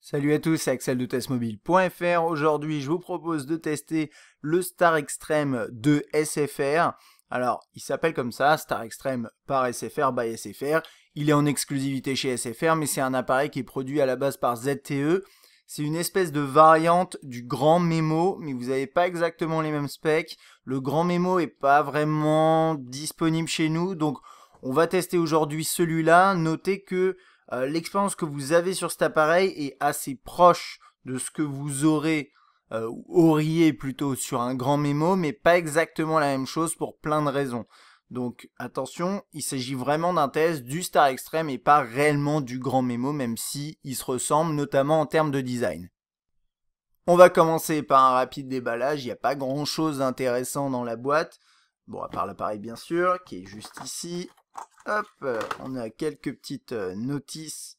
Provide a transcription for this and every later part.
Salut à tous, c'est Axel de testmobile.fr. Aujourd'hui, je vous propose de tester le Star Extreme de SFR. Alors, il s'appelle comme ça, Star Extreme par SFR by SFR. Il est en exclusivité chez SFR, mais c'est un appareil qui est produit à la base par ZTE. C'est une espèce de variante du Grand Memo, mais vous n'avez pas exactement les mêmes specs. Le Grand Memo est pas vraiment disponible chez nous, donc on va tester aujourd'hui celui-là. Notez que l'expérience que vous avez sur cet appareil est assez proche de ce que vous auriez plutôt sur un Grand Memo, mais pas exactement la même chose pour plein de raisons. Donc attention, il s'agit vraiment d'un test du Star Extreme et pas réellement du Grand Memo, même si ils se ressemblent, notamment en termes de design. On va commencer par un rapide déballage, il n'y a pas grand chose d'intéressant dans la boîte. Bon, à part l'appareil bien sûr, qui est juste ici. Hop, on a quelques petites notices.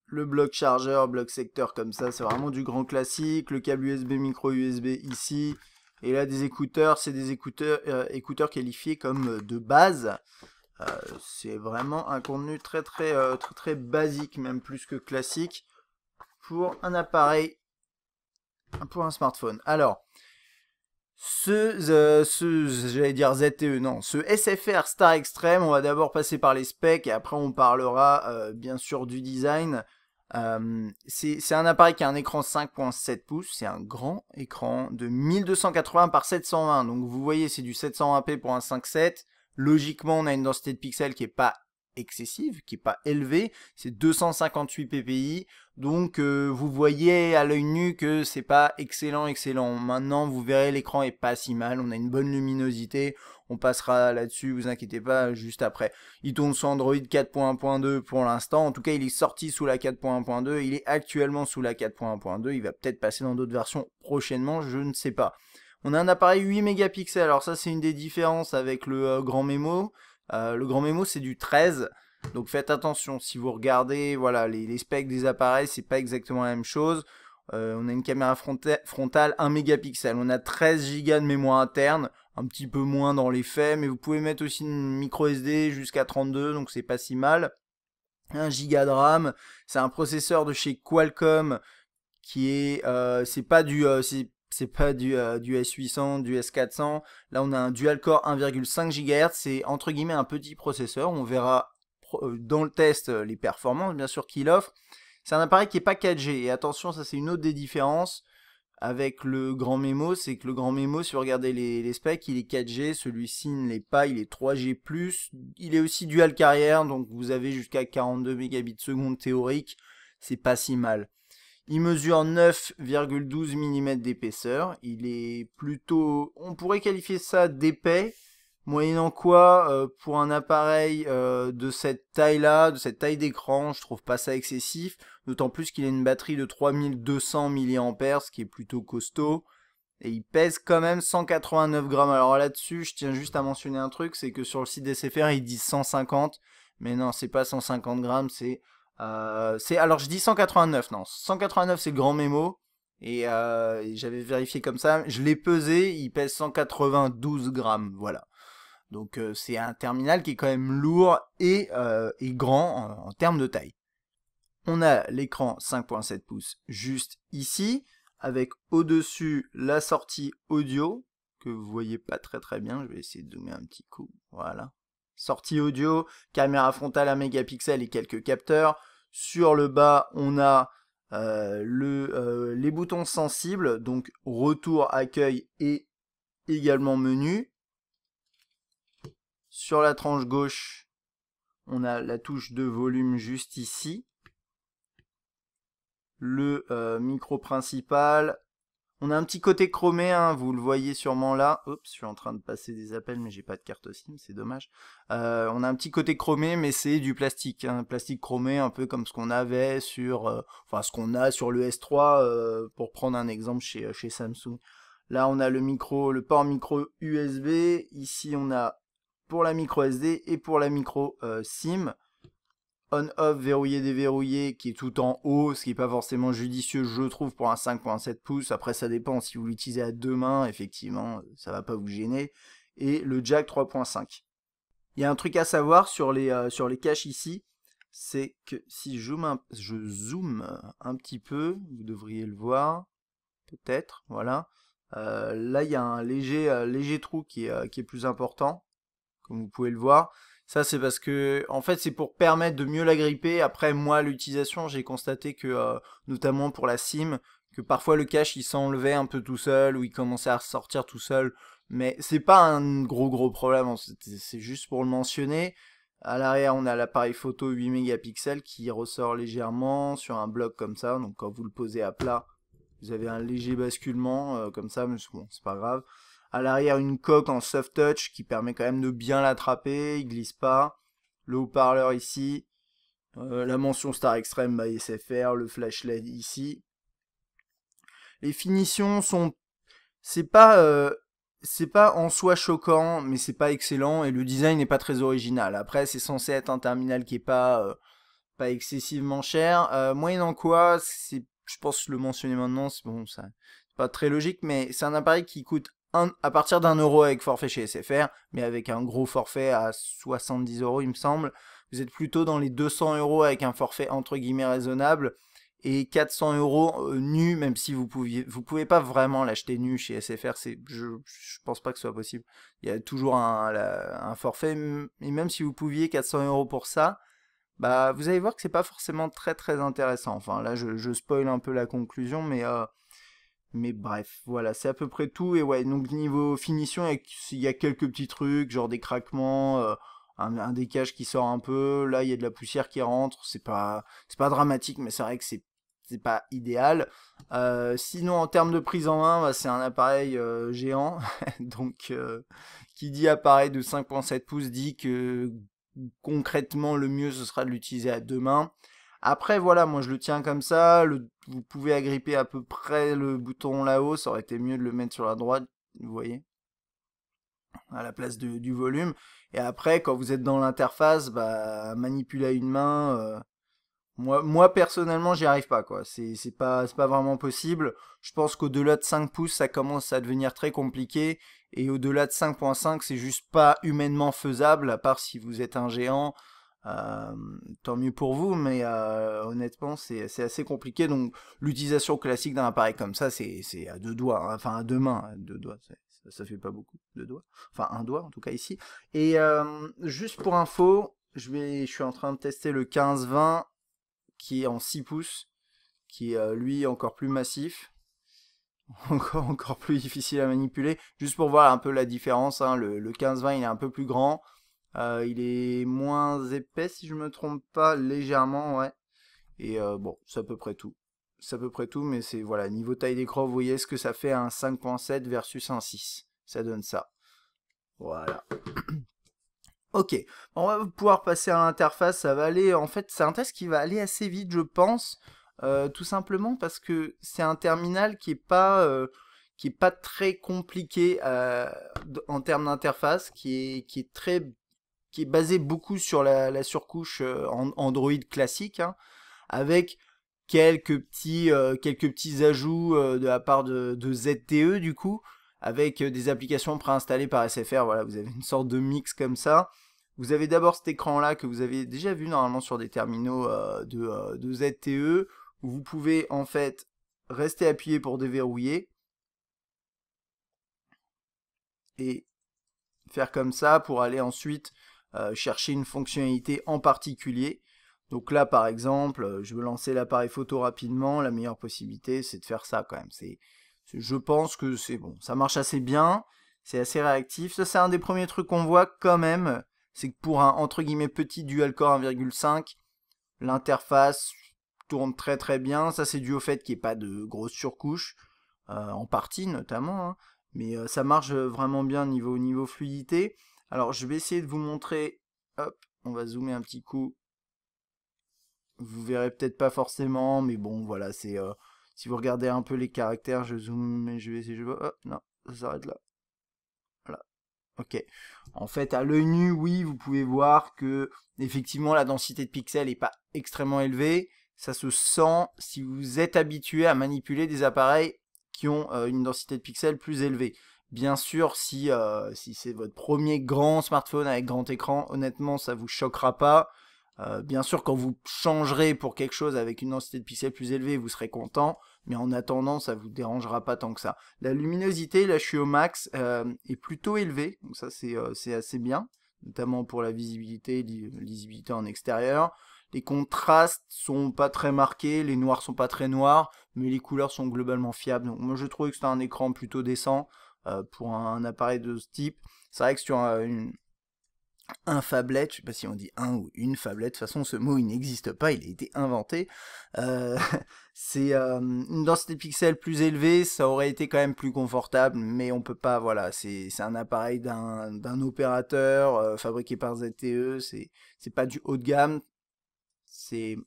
Le bloc chargeur, bloc secteur comme ça, c'est vraiment du grand classique. Le câble USB, micro USB ici. Et là, des écouteurs, c'est des écouteurs qualifiés comme de base. C'est vraiment un contenu très basique, même plus que classique, pour un appareil, pour un smartphone. Alors, j'allais dire ZTE, non, ce SFR Star Extreme, on va d'abord passer par les specs et après on parlera bien sûr du design. C'est un appareil qui a un écran 5.7 pouces, c'est un grand écran de 1280 par 720, donc vous voyez c'est du 720p pour un 5.7. Logiquement on a une densité de pixels qui est pas excessive, qui est pas élevée, c'est 258 ppi, donc vous voyez à l'œil nu que c'est pas excellent. Maintenant vous verrez l'écran est pas si mal, on a une bonne luminosité, on passera là-dessus, vous inquiétez pas, juste après. Il tourne sur Android 4.1.2 pour l'instant, en tout cas il est sorti sous la 4.1.2, il est actuellement sous la 4.1.2, il va peut-être passer dans d'autres versions prochainement, je ne sais pas. On a un appareil 8 mégapixels, alors ça c'est une des différences avec le Grand Memo. Le Grand Memo c'est du 13, donc faites attention, si vous regardez voilà, les specs des appareils, c'est pas exactement la même chose. On a une caméra frontale 1 mégapixel, on a 13 Go de mémoire interne, un petit peu moins dans les faits, mais vous pouvez mettre aussi une micro SD jusqu'à 32, donc c'est pas si mal. 1 Go de RAM, c'est un processeur de chez Qualcomm qui est, c'est pas du du S800, du S400. Là, on a un dual-core 1,5 GHz. C'est entre guillemets un petit processeur. On verra dans le test les performances, bien sûr, qu'il offre. C'est un appareil qui n'est pas 4G. Et attention, ça c'est une autre des différences avec le Grand Memo. C'est que le Grand Memo, si vous regardez les specs, il est 4G. Celui-ci ne l'est pas. Il est 3G+. Il est aussi dual carrière. Donc vous avez jusqu'à 42 mégabits seconde théorique. C'est pas si mal. Il mesure 9,12 mm d'épaisseur. Il est plutôt, on pourrait qualifier ça d'épais, moyennant quoi, pour un appareil de cette taille-là, de cette taille d'écran, je trouve pas ça excessif. D'autant plus qu'il a une batterie de 3200 mAh, ce qui est plutôt costaud. Et il pèse quand même 189 grammes. Alors là-dessus, je tiens juste à mentionner un truc, c'est que sur le site d'SFR, ils disent 150. Mais non, c'est pas 150 grammes, alors je dis 189, non. 189 c'est le Grand Memo. Et j'avais vérifié comme ça. Je l'ai pesé, il pèse 192 grammes. Voilà. Donc c'est un terminal qui est quand même lourd et grand en termes de taille. On a l'écran 5.7 pouces juste ici, avec au-dessus la sortie audio, que vous voyez pas très bien. Je vais essayer de zoomer un petit coup. Voilà. Sortie audio, caméra frontale 1 mégapixel et quelques capteurs. Sur le bas, on a les boutons sensibles, donc retour, accueil et également menu. Sur la tranche gauche, on a la touche de volume juste ici. Le micro principal. On a un petit côté chromé, hein, vous le voyez sûrement là. Oups, je suis en train de passer des appels, mais j'ai pas de carte SIM, c'est dommage. On a un petit côté chromé, mais c'est du plastique, hein, plastique chromé, un peu comme ce qu'on avait sur, ce qu'on a sur le S3, pour prendre un exemple chez Samsung. Là, on a le port micro USB. Ici, on a pour la micro SD et pour la micro SIM. On-off, verrouillé, déverrouillé, qui est tout en haut, ce qui n'est pas forcément judicieux, je trouve, pour un 5.7 pouces. Après, ça dépend, si vous l'utilisez à deux mains, effectivement, ça va pas vous gêner. Et le jack 3.5. Il y a un truc à savoir sur les caches ici, c'est que si je zoome un petit peu, vous devriez le voir, peut-être, voilà. Là, il y a un léger trou qui est plus important, comme vous pouvez le voir. Ça, c'est parce que, en fait, c'est pour permettre de mieux la gripper. Après, moi, l'utilisation, j'ai constaté que, notamment pour la sim, que parfois le cache, il s'enlevait un peu tout seul, ou il commençait à ressortir tout seul. Mais c'est pas un gros problème, hein. C'est juste pour le mentionner. À l'arrière, on a l'appareil photo 8 mégapixels qui ressort légèrement sur un bloc comme ça. Donc quand vous le posez à plat, vous avez un léger basculement comme ça, mais bon, c'est pas grave. À l'arrière, une coque en soft touch qui permet quand même de bien l'attraper, il glisse pas. Le haut-parleur ici, la mention Star Extreme by SFR, le flash LED ici. Les finitions sont, c'est pas, c'est pas en soi choquant, mais c'est pas excellent et le design n'est pas très original. Après, c'est censé être un terminal qui est pas excessivement cher. Moyennant quoi, c'est, je pense le mentionner maintenant, c'est bon, ça, c'est pas très logique, mais c'est un appareil qui coûte à partir d'1 € avec forfait chez SFR, mais avec un gros forfait à 70 € il me semble. Vous êtes plutôt dans les 200 € avec un forfait entre guillemets raisonnable et 400 € nu, même si vous pouvez pas vraiment l'acheter nu chez SFR, je pense pas que ce soit possible. Il y a toujours un forfait, et même si vous pouviez 400 € pour ça, bah, vous allez voir que c'est pas forcément très intéressant. Enfin, là, je spoil un peu la conclusion, mais bref, voilà, c'est à peu près tout. Et ouais, donc niveau finition, il y a quelques petits trucs, genre des craquements, un décage qui sort un peu. Là, il y a de la poussière qui rentre. C'est pas dramatique, mais c'est vrai que c'est pas idéal. Sinon, en termes de prise en main, bah, c'est un appareil géant. Donc, qui dit appareil de 5,7 pouces dit que concrètement, le mieux, ce sera de l'utiliser à deux mains. Après, voilà, moi je le tiens comme ça. Vous pouvez agripper à peu près le bouton là-haut. Ça aurait été mieux de le mettre sur la droite, vous voyez, à la place du volume. Et après, quand vous êtes dans l'interface, bah, manipuler à une main, moi personnellement, j'y arrive pas, quoi. C'est pas vraiment possible. Je pense qu'au-delà de 5 pouces, ça commence à devenir très compliqué. Et au-delà de 5,5, c'est juste pas humainement faisable, à part si vous êtes un géant. Euh, Tant mieux pour vous, mais honnêtement, c'est assez compliqué. Donc, l'utilisation classique d'un appareil comme ça, c'est à deux doigts, hein. Enfin à deux mains, à deux doigts, ça fait pas beaucoup, deux doigts. Enfin, un doigt en tout cas ici. Et juste pour info, je suis en train de tester le 15-20 qui est en 6 pouces, qui est lui encore plus massif. Encore plus difficile à manipuler, juste pour voir un peu la différence, hein. Le 15-20 il est un peu plus grand, il est moins épais si je me trompe pas, légèrement, ouais. Et bon, c'est à peu près tout. C'est à peu près tout, mais c'est, voilà, niveau taille d'écran, vous voyez ce que ça fait un 5,7 versus un 6. Ça donne ça. Voilà. Ok, on va pouvoir passer à l'interface, ça va aller, en fait, c'est un test qui va aller assez vite, je pense, tout simplement parce que c'est un terminal qui est pas très compliqué en termes d'interface, qui est basé beaucoup sur la surcouche Android classique, hein, avec quelques petits ajouts de la part de ZTE du coup, avec des applications préinstallées par SFR. Voilà, vous avez une sorte de mix comme ça. Vous avez d'abord cet écran là que vous avez déjà vu normalement sur des terminaux de ZTE, où vous pouvez en fait rester appuyé pour déverrouiller et faire comme ça pour aller ensuite chercher une fonctionnalité en particulier. Donc là, par exemple, je veux lancer l'appareil photo rapidement. La meilleure possibilité, c'est de faire ça quand même. Je pense que c'est bon. Ça marche assez bien. C'est assez réactif. Ça, c'est un des premiers trucs qu'on voit quand même. C'est que pour un, entre guillemets, petit dual-core 1,5, l'interface tourne très bien. Ça, c'est dû au fait qu'il n'y ait pas de grosses surcouches, en partie notamment, hein. Mais ça marche vraiment bien niveau fluidité. Alors, je vais essayer de vous montrer. Hop, on va zoomer un petit coup. Vous verrez peut-être pas forcément, mais bon, voilà, c'est si vous regardez un peu les caractères, je zoome, mais je vais essayer, oh, non, ça s'arrête là. Voilà. Ok. En fait, à l'œil nu, oui, vous pouvez voir que effectivement la densité de pixels est pas extrêmement élevée. Ça se sent si vous êtes habitué à manipuler des appareils qui ont une densité de pixels plus élevée. Bien sûr, si c'est votre premier grand smartphone avec grand écran, honnêtement, ça vous choquera pas. Bien sûr, quand vous changerez pour quelque chose avec une densité de pixels plus élevée, vous serez content, mais en attendant, ça vous dérangera pas tant que ça. La luminosité, là je suis au max, est plutôt élevée, donc ça c'est assez bien, notamment pour la visibilité, lisibilité en extérieur. Les contrastes sont pas très marqués, les noirs sont pas très noirs, mais les couleurs sont globalement fiables. Donc moi je trouve que c'est un écran plutôt décent pour un appareil de ce type. C'est vrai que sur un phablet, je sais pas si on dit un ou une phablet, de toute façon ce mot il n'existe pas, il a été inventé. Euh, c'est une densité de pixels plus élevée, ça aurait été quand même plus confortable, mais on peut pas, voilà, c'est un appareil d'un opérateur fabriqué par ZTE, c'est pas du haut de gamme, c'est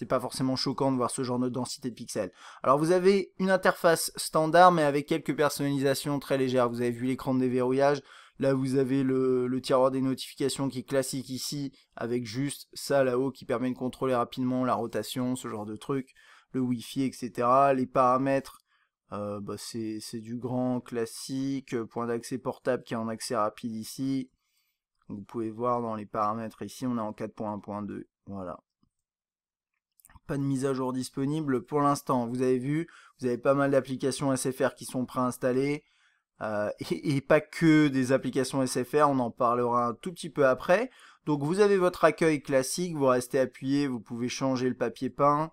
pas forcément choquant de voir ce genre de densité de pixels. Alors vous avez une interface standard mais avec quelques personnalisations très légères. Vous avez vu l'écran de déverrouillage. Là vous avez le tiroir des notifications qui est classique ici avec juste ça là-haut qui permet de contrôler rapidement la rotation, ce genre de truc, le Wi-Fi, etc. Les paramètres, c'est du grand classique. Point d'accès portable qui est en accès rapide ici. Vous pouvez voir dans les paramètres ici on est en 4.1.2. Voilà. Pas de mise à jour disponible pour l'instant. Vous avez vu, vous avez pas mal d'applications SFR qui sont préinstallées. Et pas que des applications SFR, on en parlera un tout petit peu après. Donc vous avez votre accueil classique, vous restez appuyé, vous pouvez changer le papier peint.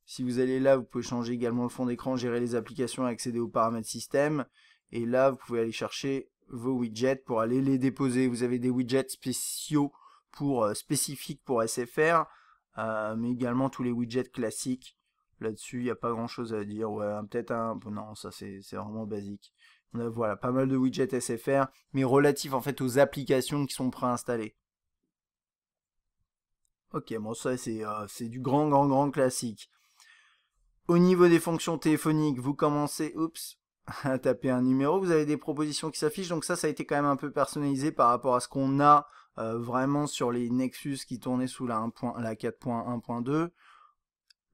Si vous allez là, vous pouvez changer également le fond d'écran, gérer les applications, accéder aux paramètres système. Et là, vous pouvez aller chercher vos widgets pour aller les déposer. Vous avez des widgets spéciaux spécifiques pour SFR. Mais également tous les widgets classiques. Là-dessus, il n'y a pas grand-chose à dire. Ouais, peut-être un... Non, ça c'est vraiment basique. On a voilà, pas mal de widgets SFR, mais relatifs en fait aux applications qui sont préinstallées. Ok, bon ça c'est du grand classique. Au niveau des fonctions téléphoniques, vous commencez, oups, à taper un numéro, vous avez des propositions qui s'affichent, donc ça a été quand même un peu personnalisé par rapport à ce qu'on a vraiment sur les Nexus qui tournaient sous la 4.1.2,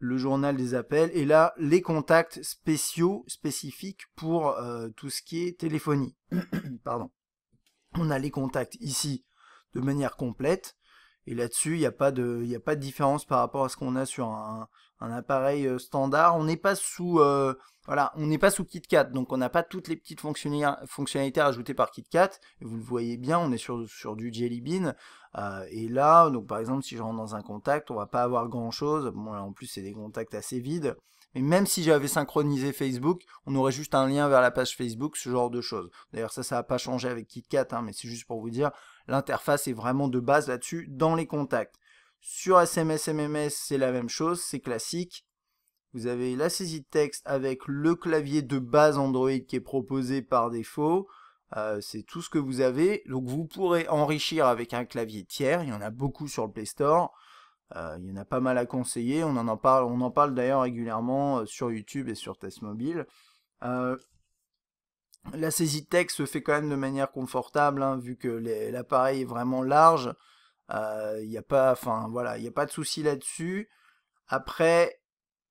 le journal des appels, et là, les contacts spécifiques pour tout ce qui est téléphonie. Pardon. On a les contacts ici de manière complète, et là-dessus, il n'y a pas de différence par rapport à ce qu'on a sur un appareil standard. On n'est pas sous voilà, on n'est pas sous KitKat, donc on n'a pas toutes les petites fonctionnalités rajoutées par KitKat. Vous le voyez bien, on est sur du Jelly Bean. Et là, donc par exemple, si je rentre dans un contact, on va pas avoir grand-chose. Bon, là, en plus, c'est des contacts assez vides. Mais même si j'avais synchronisé Facebook, on aurait juste un lien vers la page Facebook, ce genre de choses. D'ailleurs, ça n'a pas changé avec KitKat, hein, mais c'est juste pour vous dire, l'interface est vraiment de base là-dessus, dans les contacts. Sur SMS, MMS, c'est la même chose, c'est classique. Vous avez la saisie de texte avec le clavier de base Android qui est proposé par défaut. C'est tout ce que vous avez. Donc vous pourrez enrichir avec un clavier tiers. Il y en a beaucoup sur le Play Store. Il y en a pas mal à conseiller. On en parle d'ailleurs régulièrement sur YouTube et sur Test Mobile. La saisie de texte se fait quand même de manière confortable, hein, vu que l'appareil est vraiment large. Il n'y a pas, enfin voilà, il n'y a pas de souci là-dessus. Après,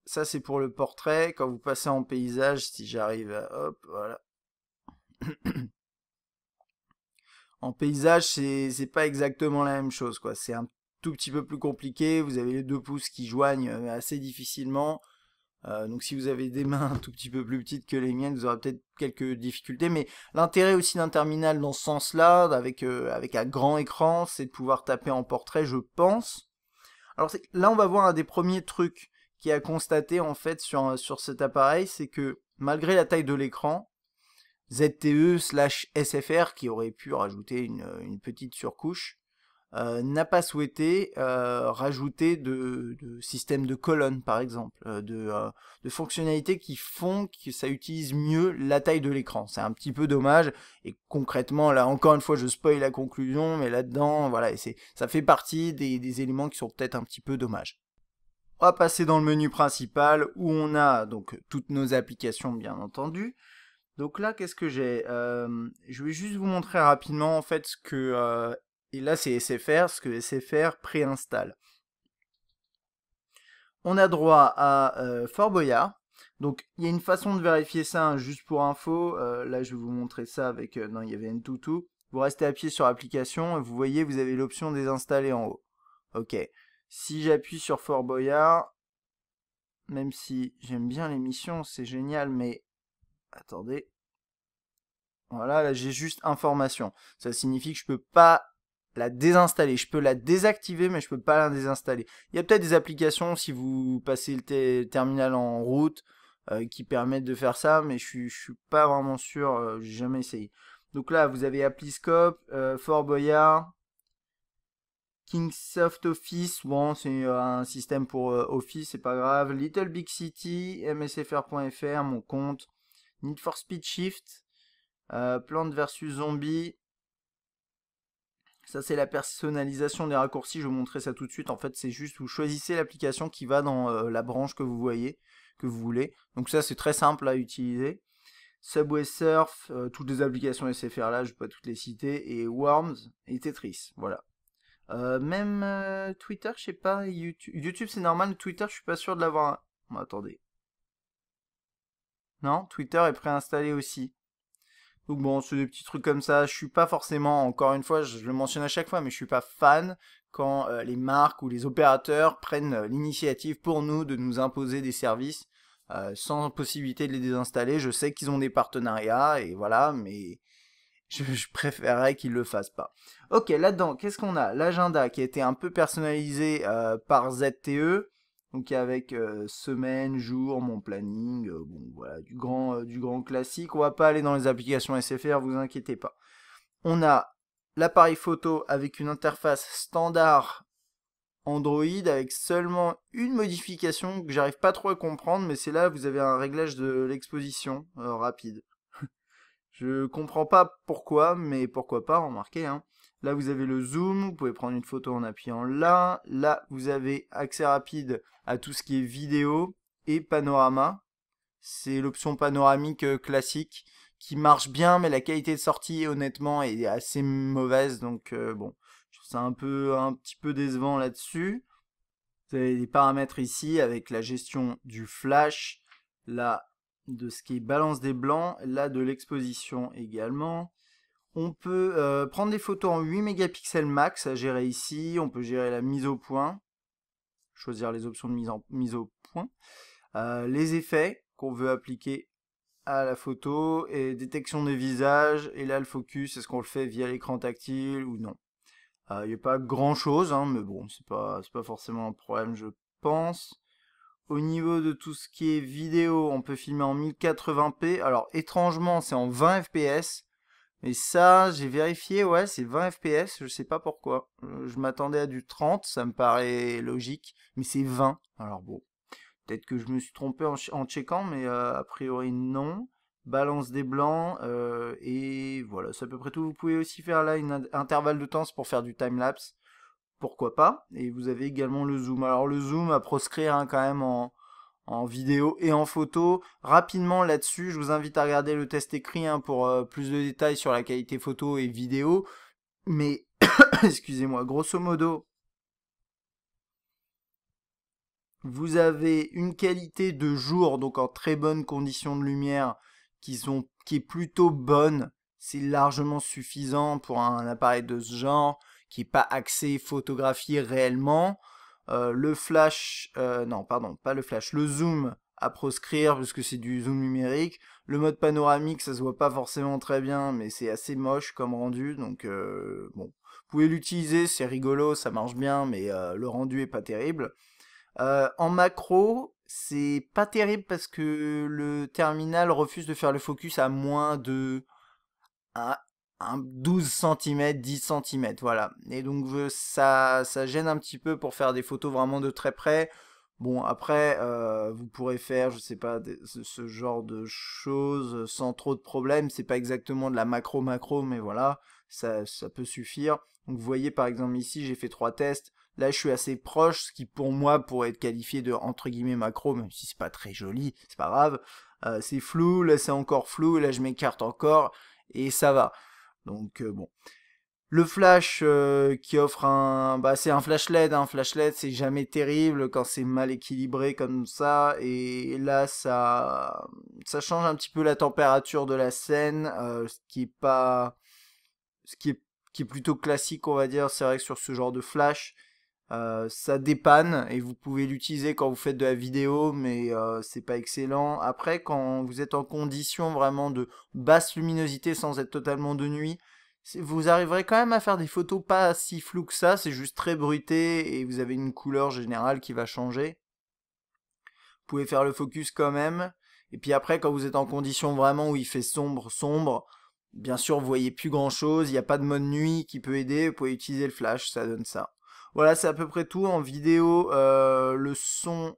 ça c'est pour le portrait. Quand vous passez en paysage, si j'arrive à... Hop, voilà. En paysage, c'est pas exactement la même chose, quoi. C'est un tout petit peu plus compliqué. Vous avez les 2 pouces qui joignent assez difficilement. Donc si vous avez des mains un tout petit peu plus petites que les miennes, vous aurez peut-être quelques difficultés. Mais l'intérêt aussi d'un terminal dans ce sens-là, avec un grand écran, c'est de pouvoir taper en portrait, je pense. Alors là, on va voir un des premiers trucs qui a constaté en fait sur cet appareil, c'est que malgré la taille de l'écran, ZTE/SFR, qui aurait pu rajouter une petite surcouche, n'a pas souhaité rajouter de système de colonne, par exemple, de fonctionnalités qui font que ça utilise mieux la taille de l'écran. C'est un petit peu dommage, et concrètement, là, encore une fois, je spoil la conclusion, mais là-dedans, voilà, ça fait partie des éléments qui sont peut-être un petit peu dommages. On va passer dans le menu principal, où on a donc toutes nos applications, bien entendu. Donc là, qu'est-ce que j'ai Je vais juste vous montrer rapidement en fait ce que... et là, c'est SFR, ce que SFR préinstalle. On a droit à Fort Boyard. Donc, il y a une façon de vérifier ça, hein, juste pour info. Là, je vais vous montrer ça avec... non, il y avait Ntutu. Vous restez appuyé sur application et vous voyez, vous avez l'option désinstaller en haut. Ok. Si j'appuie sur Fort Boyard, même si j'aime bien l'émission, c'est génial, mais attendez. Voilà, là j'ai juste information. Ça signifie que je peux pas la désinstaller. Je peux la désactiver, mais je peux pas la désinstaller. Il y a peut-être des applications, si vous passez le terminal en route, qui permettent de faire ça, mais je suis pas vraiment sûr, j'ai jamais essayé. Donc là, vous avez Appliscope, Fort Boyard, Kingsoft Office, bon, c'est un système pour Office, c'est pas grave. Little Big City, msfr.fr, mon compte. Need for Speed Shift, Plante versus Zombie. Ça, c'est la personnalisation des raccourcis. Je vais vous montrer ça tout de suite. En fait, c'est juste, vous choisissez l'application qui va dans la branche que vous voyez, que vous voulez. Donc ça, c'est très simple à utiliser. Subway Surf, toutes les applications SFR là, je ne vais pas toutes les citer. Et Worms et Tetris, voilà. Même Twitter, je sais pas. YouTube, c'est normal. Twitter, je suis pas sûr de l'avoir. Bon, attendez. Non, Twitter est préinstallé aussi. Donc bon, c'est des petits trucs comme ça. Je suis pas forcément, encore une fois, je le mentionne à chaque fois, mais je suis pas fan quand les marques ou les opérateurs prennent l'initiative pour nous de nous imposer des services sans possibilité de les désinstaller. Je sais qu'ils ont des partenariats et voilà, mais je préférerais qu'ils le fassent pas. Ok, là-dedans, qu'est-ce qu'on a? L'agenda qui a été un peu personnalisé par ZTE. Donc avec semaine, jour, mon planning, bon voilà, du grand classique. On va pas aller dans les applications SFR, vous inquiétez pas. On a l'appareil photo avec une interface standard Android avec seulement une modification que j'arrive pas trop à comprendre, mais c'est là vous avez un réglage de l'exposition rapide. Je comprends pas pourquoi, mais pourquoi pas, remarquez, hein. Là, vous avez le zoom, vous pouvez prendre une photo en appuyant là. Là, vous avez accès rapide à tout ce qui est vidéo et panorama. C'est l'option panoramique classique qui marche bien, mais la qualité de sortie, honnêtement, est assez mauvaise. Donc, bon, je trouve ça un petit peu décevant là-dessus. Vous avez des paramètres ici avec la gestion du flash, là, de ce qui est balance des blancs, là, de l'exposition également. On peut prendre des photos en 8 mégapixels max à gérer ici. On peut gérer la mise au point. Choisir les options de mise au point. Les effets qu'on veut appliquer à la photo. Et détection des visages. Et là, le focus, est-ce qu'on le fait via l'écran tactile ou non? Il n'y a pas grand chose, hein, mais bon, c'est pas forcément un problème, je pense. Au niveau de tout ce qui est vidéo, on peut filmer en 1080p. Alors, étrangement, c'est en 20 fps. Mais ça, j'ai vérifié, ouais, c'est 20 fps, je sais pas pourquoi. Je m'attendais à du 30, ça me paraît logique, mais c'est 20. Alors bon, peut-être que je me suis trompé en checkant, mais a priori non. Balance des blancs, et voilà, c'est à peu près tout. Vous pouvez aussi faire là une intervalle de temps, c'est pour faire du time-lapse. Pourquoi pas. Et vous avez également le zoom. Alors le zoom à proscrire hein, quand même en vidéo et en photo. Rapidement là-dessus, je vous invite à regarder le test écrit hein, pour plus de détails sur la qualité photo et vidéo. Mais, excusez-moi, grosso modo, vous avez une qualité de jour, donc en très bonnes conditions de lumière, qui est plutôt bonne. C'est largement suffisant pour un appareil de ce genre, qui n'est pas axé photographie réellement. Le flash, non, pardon, pas le flash, le zoom à proscrire, parce que c'est du zoom numérique. Le mode panoramique, ça se voit pas forcément très bien, mais c'est assez moche comme rendu, donc bon. Vous pouvez l'utiliser, c'est rigolo, ça marche bien, mais le rendu est pas terrible. En macro, c'est pas terrible parce que le terminal refuse de faire le focus à moins de un, 12 cm, 10 cm, voilà. Et donc ça gêne un petit peu pour faire des photos vraiment de très près. Bon, après, vous pourrez faire, je sais pas, ce genre de choses sans trop de problèmes. C'est pas exactement de la macro, mais voilà, ça peut suffire. Donc vous voyez par exemple ici, j'ai fait 3 tests. Là, je suis assez proche, ce qui pour moi pourrait être qualifié de entre guillemets macro, même si c'est pas très joli, c'est pas grave. C'est flou, là c'est encore flou, là je m'écarte encore, et ça va. Donc bon. Le flash qui offre c'est un flash LED, un flash LED c'est jamais terrible quand c'est mal équilibré comme ça, et là ça change un petit peu la température de la scène, ce qui est pas, ce qui est plutôt classique on va dire. C'est vrai que sur ce genre de flash, Ça dépanne et vous pouvez l'utiliser quand vous faites de la vidéo, mais c'est pas excellent. Après, quand vous êtes en condition vraiment de basse luminosité sans être totalement de nuit, vous arriverez quand même à faire des photos pas si floues que ça, c'est juste très bruité et vous avez une couleur générale qui va changer. Vous pouvez faire le focus quand même. Et puis après, quand vous êtes en condition vraiment où il fait sombre, sombre, bien sûr, vous voyez plus grand chose, il n'y a pas de mode nuit qui peut aider, vous pouvez utiliser le flash, ça donne ça. Voilà, c'est à peu près tout en vidéo. Le son,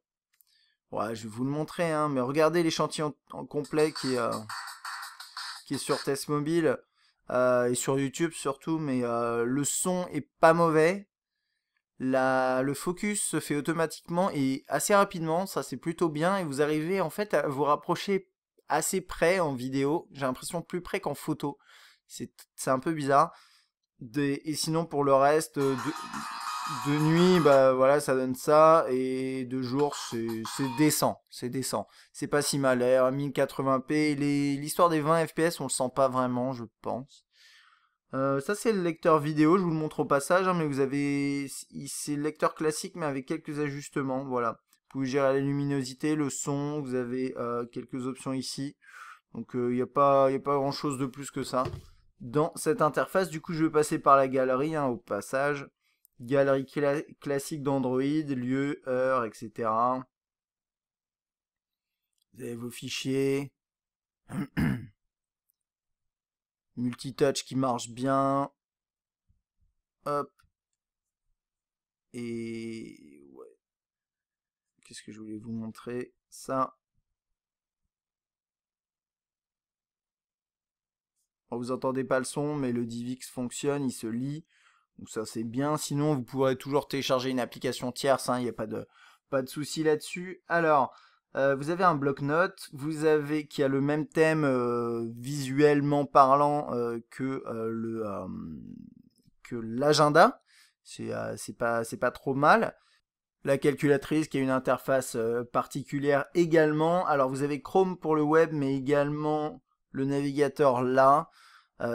ouais, je vais vous le montrer, hein, mais regardez l'échantillon en complet qui est sur Test Mobile et sur YouTube surtout, mais le son est pas mauvais. Le focus se fait automatiquement et assez rapidement, ça c'est plutôt bien et vous arrivez en fait à vous rapprocher assez près en vidéo, j'ai l'impression plus près qu'en photo, c'est un peu bizarre. Et sinon pour le reste, de nuit, bah voilà, ça donne ça, et de jour, c'est décent, c'est décent. C'est pas si mal, à 1080p, l'histoire des 20 FPS, on le sent pas vraiment, je pense. Ça c'est le lecteur vidéo, je vous le montre au passage, hein, mais vous avez, c'est le lecteur classique mais avec quelques ajustements, voilà. Vous pouvez gérer la luminosité, le son, vous avez quelques options ici, donc il n'y a pas grand chose de plus que ça. Dans cette interface, du coup je vais passer par la galerie, hein, au passage. Galerie classique d'Android, lieu, heure, etc. Vous avez vos fichiers. Multitouch qui marche bien. Hop. Et ouais. Qu'est-ce que je voulais vous montrer? Ça. Bon, vous entendez pas le son, mais le DivX fonctionne, il se lit. Donc ça c'est bien. Sinon, vous pourrez toujours télécharger une application tierce, hein, il n'y a pas de souci là-dessus. Alors, vous avez un bloc-notes, vous avez qui a le même thème visuellement parlant que l'agenda. C'est pas trop mal. La calculatrice qui a une interface particulière également. Alors vous avez Chrome pour le web, mais également le navigateur là.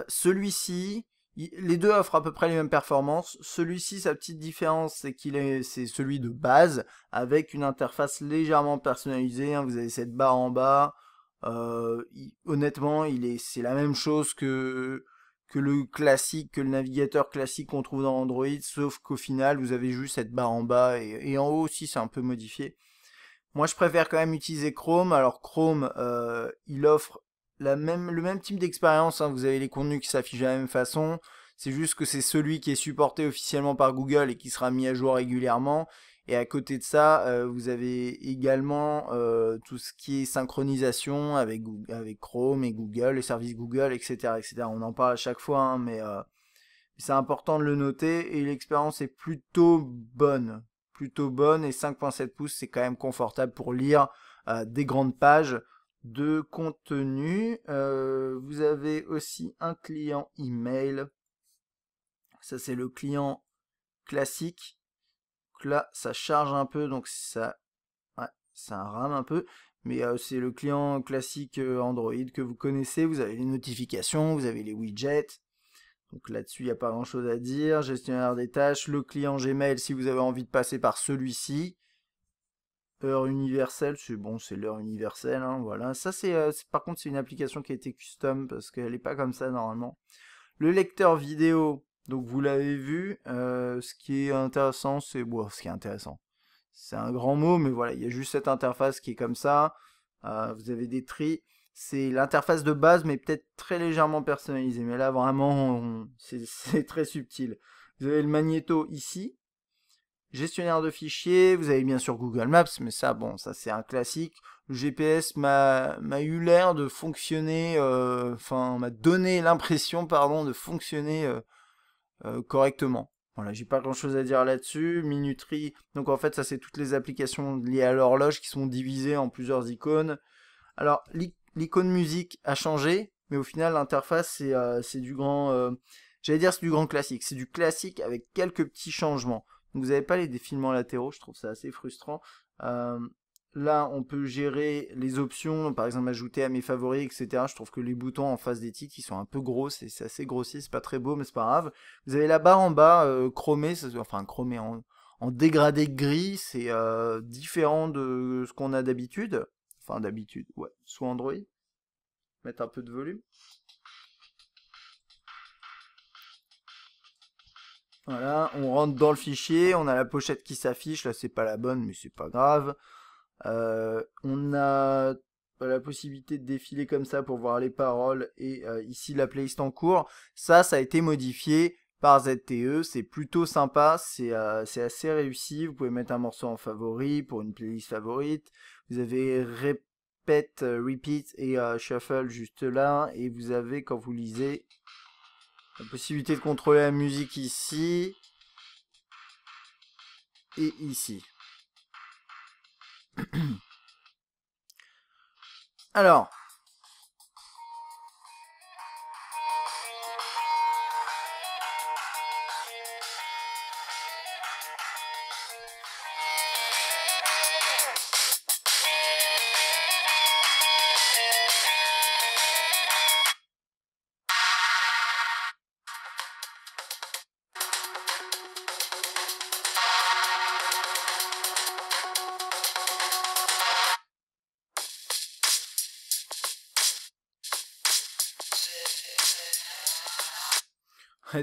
Celui-ci, les deux offrent à peu près les mêmes performances. Celui-ci, sa petite différence, c'est celui de base, avec une interface légèrement personnalisée, hein. Vous avez cette barre en bas. Honnêtement, c'est la même chose que le classique, que le navigateur classique qu'on trouve dans Android, sauf qu'au final, vous avez juste cette barre en bas et en haut aussi, c'est un peu modifié. Moi, je préfère quand même utiliser Chrome. Alors Chrome, il offre le même type d'expérience, hein. Vous avez les contenus qui s'affichent de la même façon. C'est juste que c'est celui qui est supporté officiellement par Google et qui sera mis à jour régulièrement. Et à côté de ça, vous avez également tout ce qui est synchronisation avec Chrome et Google, les services Google, etc., etc. On en parle à chaque fois, hein, mais c'est important de le noter. Et l'expérience est plutôt bonne. Plutôt bonne. Et 5.7 pouces, c'est quand même confortable pour lire des grandes pages de contenu. Vous avez aussi un client email. Ça, c'est le client classique. Donc là, ça charge un peu, donc ouais, ça rame un peu. Mais c'est le client classique Android que vous connaissez. Vous avez les notifications, vous avez les widgets. Donc là-dessus, il n'y a pas grand-chose à dire. Gestionnaire des tâches, le client Gmail si vous avez envie de passer par celui-ci. Heure universelle, c'est bon, c'est l'heure universelle, hein, voilà. Ça, par contre, c'est une application qui a été custom parce qu'elle n'est pas comme ça normalement. Le lecteur vidéo, donc vous l'avez vu. Ce qui est intéressant, ce qui est intéressant. C'est un grand mot, mais voilà, il y a juste cette interface qui est comme ça. Vous avez des tris. C'est l'interface de base, mais peut-être très légèrement personnalisée. Mais là, vraiment, c'est très subtil. Vous avez le magnéto ici. Gestionnaire de fichiers, vous avez bien sûr Google Maps, mais ça, bon, ça c'est un classique. Le GPS m'a eu l'air de fonctionner, m'a donné l'impression, pardon, de fonctionner correctement. Voilà, j'ai pas grand chose à dire là-dessus. Minuterie, donc en fait, ça c'est toutes les applications liées à l'horloge qui sont divisées en plusieurs icônes. Alors, l'icône musique a changé, mais au final, l'interface c'est du grand, j'allais dire c'est du grand classique. C'est du classique avec quelques petits changements. Donc, vous n'avez pas les défilements latéraux, je trouve ça assez frustrant. Euh, Là, on peut gérer les options, par exemple ajouter à mes favoris, etc. Je trouve que les boutons en face des titres, ils sont un peu gros, c'est assez grossier, c'est pas très beau, mais c'est pas grave. Vous avez la barre en bas, chromée, enfin chromée en dégradé gris, c'est différent de ce qu'on a d'habitude. Enfin d'habitude, ouais, sous Android. Mettre un peu de volume. Voilà, on rentre dans le fichier, on a la pochette qui s'affiche, là c'est pas la bonne mais c'est pas grave. On a la possibilité de défiler comme ça pour voir les paroles et ici la playlist en cours. Ça a été modifié par ZTE, c'est plutôt sympa, c'est assez réussi. Vous pouvez mettre un morceau en favori pour une playlist favorite. Vous avez repeat et shuffle juste là, et vous avez, quand vous lisez, la possibilité de contrôler la musique ici et ici. Alors,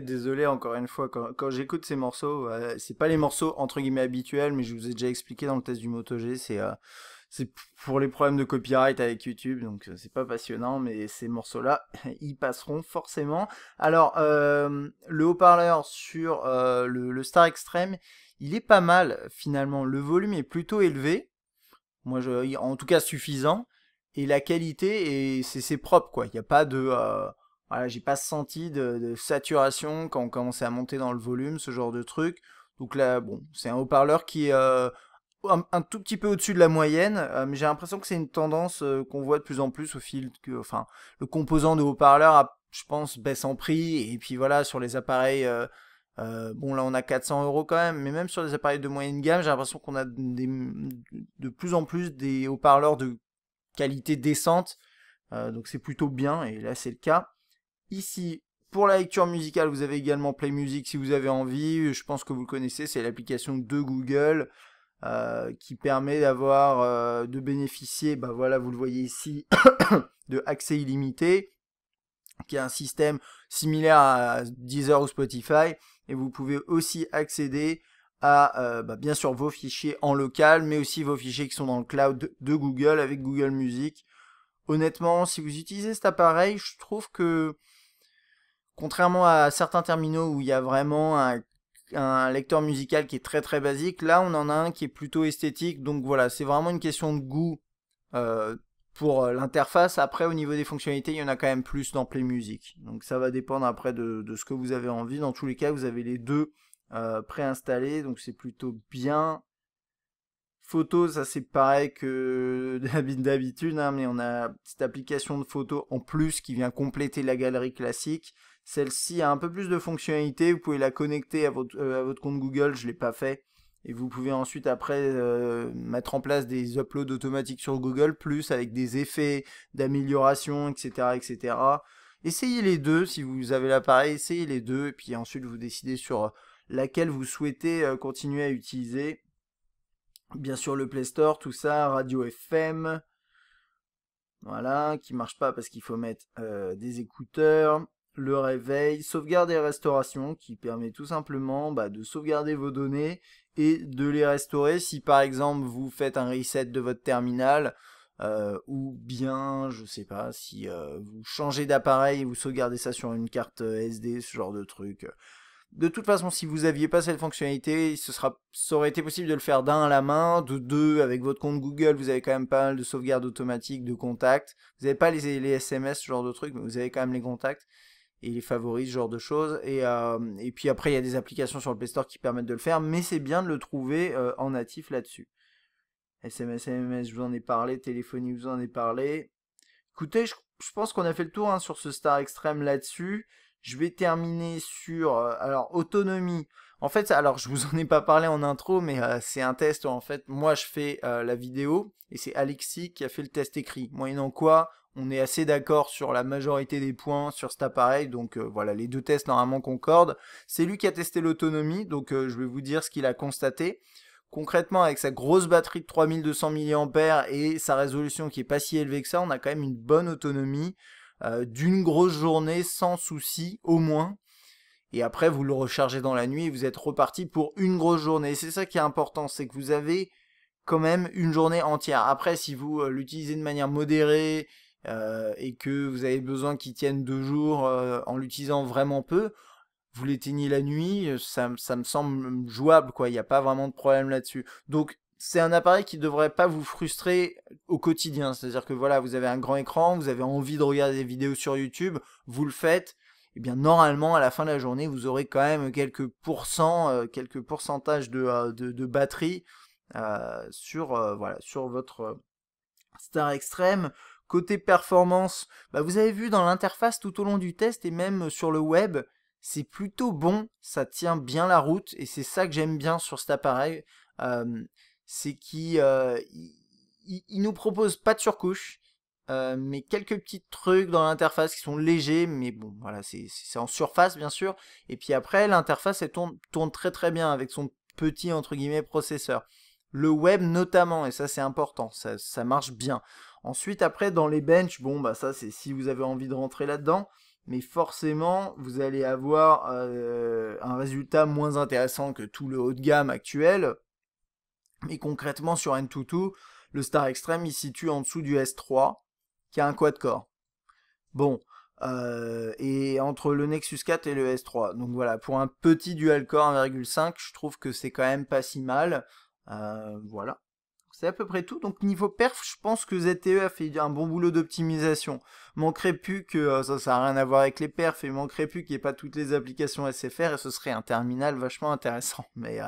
désolé encore une fois, quand j'écoute ces morceaux, c'est pas les morceaux entre guillemets habituels, mais je vous ai déjà expliqué dans le test du Moto G, c'est pour les problèmes de copyright avec YouTube, donc c'est pas passionnant, mais ces morceaux-là, ils passeront forcément. Alors, le haut-parleur sur le Star Extreme, il est pas mal finalement, le volume est plutôt élevé, en tout cas suffisant, et la qualité, c'est propre, quoi, il n'y a pas de... voilà, j'ai pas senti de saturation quand on commençait à monter dans le volume, ce genre de truc. Donc là, bon, c'est un haut-parleur qui est un tout petit peu au-dessus de la moyenne, mais j'ai l'impression que c'est une tendance qu'on voit de plus en plus au fil que, enfin, le composant de haut-parleur, je pense, baisse en prix. Et puis voilà, sur les appareils, bon là on a 400 € quand même, mais même sur les appareils de moyenne gamme, j'ai l'impression qu'on a de plus en plus des haut-parleurs de qualité décente. Donc c'est plutôt bien, et là c'est le cas. Ici, pour la lecture musicale, vous avez également Play Music si vous avez envie. Je pense que vous le connaissez, c'est l'application de Google qui permet de bénéficier, bah voilà, vous le voyez ici, de accès illimité, qui est un système similaire à Deezer ou Spotify. Et vous pouvez aussi accéder à, bien sûr, vos fichiers en local, mais aussi vos fichiers qui sont dans le cloud de Google avec Google Music. Honnêtement, si vous utilisez cet appareil, je trouve que contrairement à certains terminaux où il y a vraiment un lecteur musical qui est très très basique, là on en a un qui est plutôt esthétique, donc voilà, c'est vraiment une question de goût pour l'interface. Après, au niveau des fonctionnalités, il y en a quand même plus dans Play Music, donc ça va dépendre après de ce que vous avez envie. Dans tous les cas, vous avez les deux préinstallés, donc c'est plutôt bien. Photo, ça c'est pareil que d'habitude, hein, mais on a cette application de photo en plus qui vient compléter la galerie classique. Celle-ci a un peu plus de fonctionnalités, vous pouvez la connecter à votre compte Google, je ne l'ai pas fait. Et vous pouvez ensuite après mettre en place des uploads automatiques sur Google, plus avec des effets d'amélioration, etc., etc. Essayez les deux, si vous avez l'appareil, essayez les deux, et puis ensuite vous décidez sur laquelle vous souhaitez continuer à utiliser. Bien sûr le Play Store, tout ça, radio FM, voilà, qui marche pas parce qu'il faut mettre des écouteurs, le réveil, sauvegarde et restauration, qui permet tout simplement de sauvegarder vos données et de les restaurer si par exemple vous faites un reset de votre terminal, ou bien, je sais pas, si vous changez d'appareil et vous sauvegardez ça sur une carte SD, ce genre de truc. De toute façon, si vous aviez pas cette fonctionnalité, ça aurait été possible de le faire d'un à la main, de deux avec votre compte Google, vous avez quand même pas mal de sauvegarde automatique, de contacts. Vous n'avez pas les SMS, ce genre de trucs, mais vous avez quand même les contacts et les favoris, ce genre de choses. Et puis après, il y a des applications sur le Play Store qui permettent de le faire, mais c'est bien de le trouver en natif là-dessus. SMS, je vous en ai parlé, téléphonie, je vous en ai parlé. Écoutez, je pense qu'on a fait le tour sur ce Star Extreme là-dessus. Je vais terminer sur alors autonomie. En fait, alors je vous en ai pas parlé en intro, mais c'est un test où en fait moi je fais la vidéo et c'est Alexis qui a fait le test écrit. Moyennant quoi, On est assez d'accord sur la majorité des points sur cet appareil, donc voilà, les deux tests normalement concordent. C'est lui qui a testé l'autonomie, donc je vais vous dire ce qu'il a constaté. Concrètement, avec sa grosse batterie de 3200 mAh et sa résolution qui est pas si élevée que ça, on a quand même une bonne autonomie d'une grosse journée sans souci, au moins. Et après, vous le rechargez dans la nuit et vous êtes reparti pour une grosse journée. Et c'est ça qui est important, c'est que vous avez quand même une journée entière. Après, si vous l'utilisez de manière modérée et que vous avez besoin qu'il tienne 2 jours en l'utilisant vraiment peu, vous l'éteignez la nuit, ça me semble jouable, quoi. Il n'y a pas vraiment de problème là-dessus. Donc, c'est un appareil qui ne devrait pas vous frustrer au quotidien. C'est-à-dire que voilà, vous avez un grand écran, vous avez envie de regarder des vidéos sur YouTube, vous le faites. Et bien normalement, à la fin de la journée, vous aurez quand même quelques pourcentages de batterie voilà, sur votre Star Extreme. Côté performance, bah vous avez vu dans l'interface tout au long du test et même sur le web, c'est plutôt bon, ça tient bien la route et c'est ça que j'aime bien sur cet appareil, c'est qu'il nous propose pas de surcouche, mais quelques petits trucs dans l'interface qui sont légers, mais bon voilà, c'est en surface bien sûr, et puis après l'interface elle tourne très très bien avec son petit entre guillemets processeur. Le web notamment, et ça c'est important, ça marche bien. Ensuite, après, dans les benches, bon, bah ça c'est si vous avez envie de rentrer là-dedans, mais forcément, vous allez avoir un résultat moins intéressant que tout le haut de gamme actuel. Mais concrètement, sur Antutu, le Star Extreme, il se situe en dessous du S3, qui a un quad-core. Bon, et entre le Nexus 4 et le S3. Donc voilà, pour un petit dual-core 1,5, je trouve que c'est quand même pas si mal. Voilà. C'est à peu près tout. Donc niveau perf, je pense que ZTE a fait un bon boulot d'optimisation. Manquerait plus que, ça n'a rien à voir avec les perfs, et manquerait plus qu'il n'y ait pas toutes les applications SFR, et ce serait un terminal vachement intéressant. Mais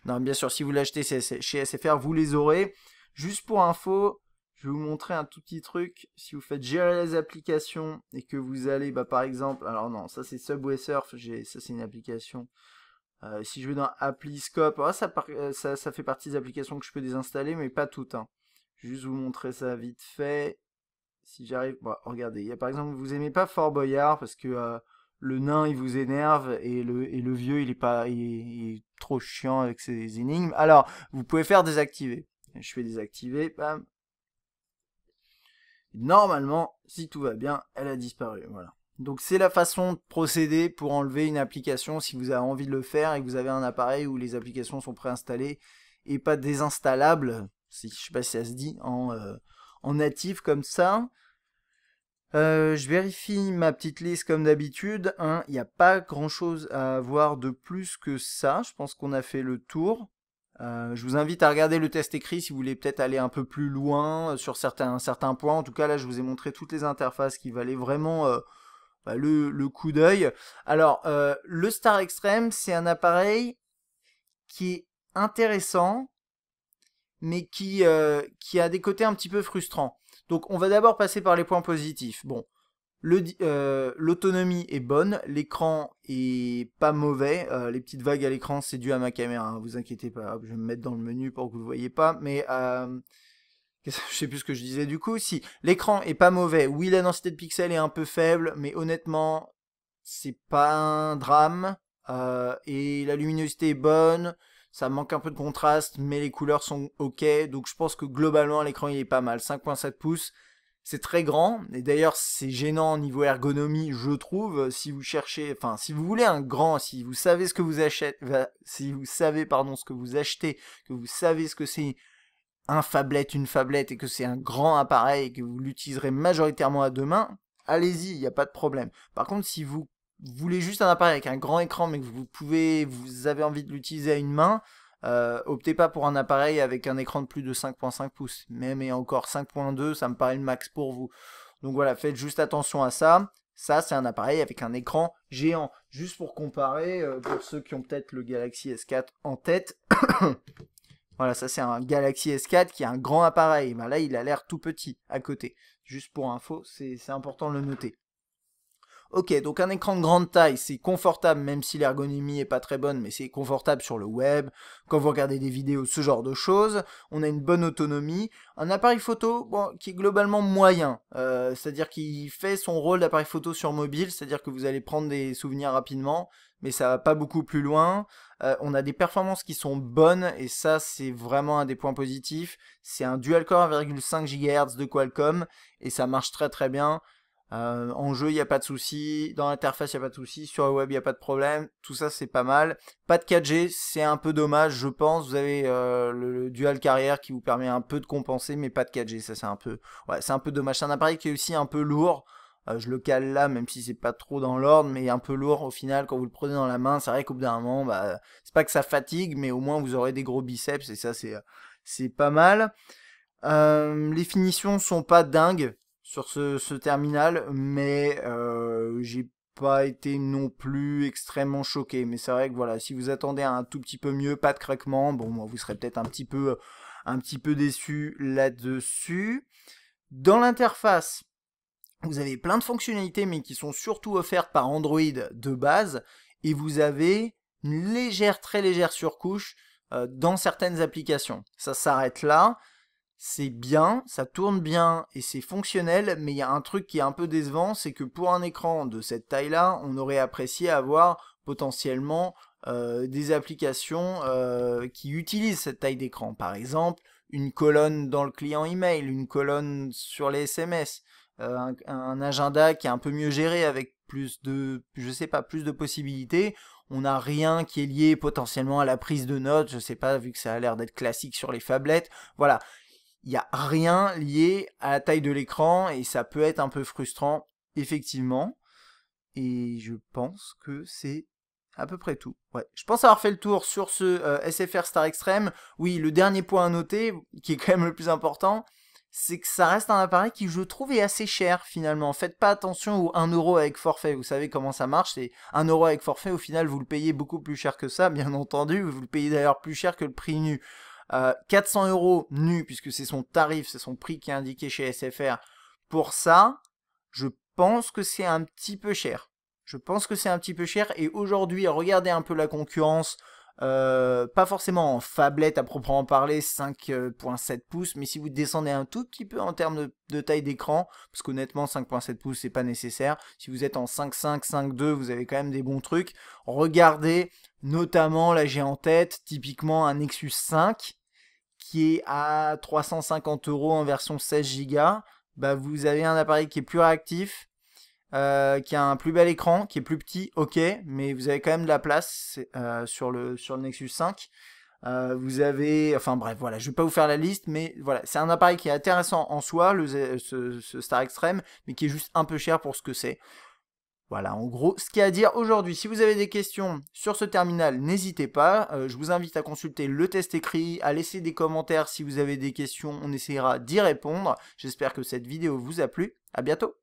non, bien sûr, si vous l'achetez chez SFR, vous les aurez. Juste pour info, je vais vous montrer un tout petit truc. Si vous faites gérer les applications, et que vous allez, bah, par exemple, alors non, ça c'est Subway Surf, ça c'est une application. Si je vais dans ApplyScope, ça fait partie des applications que je peux désinstaller, mais pas toutes. Hein. Je vais juste vous montrer ça vite fait. Si j'arrive, bon, regardez, il y a par exemple, vous aimez pas Fort Boyard parce que le nain il vous énerve et le vieux il est trop chiant avec ses énigmes. Alors, vous pouvez faire désactiver. Je fais désactiver, bam. Normalement, si tout va bien, elle a disparu. Voilà. Donc c'est la façon de procéder pour enlever une application si vous avez envie de le faire et que vous avez un appareil où les applications sont préinstallées et pas désinstallables, si, je sais pas si ça se dit, en natif comme ça. Je vérifie ma petite liste comme d'habitude. Il n'y a pas grand chose à voir de plus que ça. Je pense qu'on a fait le tour. Je vous invite à regarder le test écrit si vous voulez peut-être aller un peu plus loin sur certains points. En tout cas, là, je vous ai montré toutes les interfaces qui valaient vraiment le coup d'œil. Alors, le Star Extreme, c'est un appareil qui est intéressant, mais qui a des côtés un petit peu frustrants. Donc, on va d'abord passer par les points positifs. Bon, l'autonomie est bonne, l'écran est pas mauvais, les petites vagues à l'écran c'est dû à ma caméra, hein, vous inquiétez pas, je vais me mettre dans le menu pour que vous le voyez pas, mais je sais plus ce que je disais du coup, si l'écran est pas mauvais, oui la densité de pixels est un peu faible, mais honnêtement c'est pas un drame, et la luminosité est bonne, ça manque un peu de contraste, mais les couleurs sont ok, donc je pense que globalement l'écran il est pas mal, 5.7 pouces, c'est très grand, et d'ailleurs c'est gênant au niveau ergonomie, je trouve, si vous cherchez, enfin si vous voulez un grand, si vous savez ce que vous achetez, si vous savez pardon ce que vous achetez, que vous savez ce que c'est un phablette, une phablette, et que c'est un grand appareil et que vous l'utiliserez majoritairement à deux mains, allez-y, il n'y a pas de problème. Par contre, si vous voulez juste un appareil avec un grand écran, mais que vous avez envie de l'utiliser à une main, optez pas pour un appareil avec un écran de plus de 5.5 pouces. Même et encore 5.2, ça me paraît le max pour vous. Donc voilà, faites juste attention à ça. Ça, c'est un appareil avec un écran géant. Juste pour comparer, pour ceux qui ont peut-être le Galaxy S4 en tête, voilà, ça c'est un Galaxy S4 qui a un grand appareil. Ben là, il a l'air tout petit à côté. Juste pour info, c'est important de le noter. Ok, donc un écran de grande taille, c'est confortable, même si l'ergonomie est pas très bonne, mais c'est confortable sur le web, quand vous regardez des vidéos, ce genre de choses. On a une bonne autonomie. Un appareil photo, bon, qui est globalement moyen, c'est-à-dire qu'il fait son rôle d'appareil photo sur mobile, c'est-à-dire que vous allez prendre des souvenirs rapidement, mais ça va pas beaucoup plus loin. On a des performances qui sont bonnes, et ça, c'est vraiment un des points positifs. C'est un dual-core 1,5 GHz de Qualcomm, et ça marche très très bien. En jeu, il n'y a pas de souci. Dans l'interface, il n'y a pas de souci. Sur le web, il n'y a pas de problème. Tout ça, c'est pas mal. Pas de 4G, c'est un peu dommage, je pense. Vous avez le dual carrière qui vous permet un peu de compenser, mais pas de 4G. Ça, c'est un peu, ouais, c'est un peu dommage. C'est un appareil qui est aussi un peu lourd. Je le cale là, même si c'est pas trop dans l'ordre, mais un peu lourd au final quand vous le prenez dans la main. C'est vrai qu'au bout d'un moment, bah, c'est pas que ça fatigue, mais au moins vous aurez des gros biceps et ça, c'est pas mal. Les finitions sont pas dingues sur ce terminal, mais j'ai pas été non plus extrêmement choqué. Mais c'est vrai que voilà, si vous attendez un tout petit peu mieux, pas de craquement, bon, moi, vous serez peut-être un petit peu déçu là-dessus. Dans l'interface, vous avez plein de fonctionnalités, mais qui sont surtout offertes par Android de base, et vous avez une légère, très légère surcouche dans certaines applications. Ça s'arrête là. C'est bien, ça tourne bien et c'est fonctionnel, mais il y a un truc qui est un peu décevant, c'est que pour un écran de cette taille-là, on aurait apprécié avoir potentiellement des applications qui utilisent cette taille d'écran. Par exemple, une colonne dans le client email, une colonne sur les SMS, un agenda qui est un peu mieux géré avec plus de, je sais pas, plus de possibilités. On n'a rien qui est lié potentiellement à la prise de notes, je sais pas, vu que ça a l'air d'être classique sur les phablettes. Voilà, il n'y a rien lié à la taille de l'écran et ça peut être un peu frustrant, effectivement. Et je pense que c'est à peu près tout. Ouais. Je pense avoir fait le tour sur ce SFR Star Extreme. Oui, le dernier point à noter, qui est quand même le plus important, c'est que ça reste un appareil qui, je trouve, est assez cher finalement. Faites pas attention au 1€ avec forfait. Vous savez comment ça marche. C'est 1€ avec forfait. Au final, vous le payez beaucoup plus cher que ça, bien entendu. Vous le payez d'ailleurs plus cher que le prix nu. 400€ nu, puisque c'est son tarif, c'est son prix qui est indiqué chez SFR. Pour ça, je pense que c'est un petit peu cher. Je pense que c'est un petit peu cher. Et aujourd'hui, regardez un peu la concurrence. Pas forcément en phablette à proprement parler, 5.7 pouces, mais si vous descendez un tout petit peu en termes de taille d'écran, parce qu'honnêtement 5.7 pouces c'est pas nécessaire, si vous êtes en 5.5, 5.2, vous avez quand même des bons trucs. Regardez, notamment là j'ai en tête typiquement un Nexus 5 qui est à 350€ en version 16 Go. Bah, vous avez un appareil qui est plus réactif, qui a un plus bel écran, qui est plus petit, ok, mais vous avez quand même de la place sur le Nexus 5. Vous avez, enfin bref, voilà, je vais pas vous faire la liste, mais voilà, c'est un appareil qui est intéressant en soi, ce Star Extreme, mais qui est juste un peu cher pour ce que c'est. Voilà, en gros, ce qu'il y a à dire aujourd'hui. Si vous avez des questions sur ce terminal, n'hésitez pas. Je vous invite à consulter le test écrit, à laisser des commentaires si vous avez des questions. On essaiera d'y répondre. J'espère que cette vidéo vous a plu. À bientôt.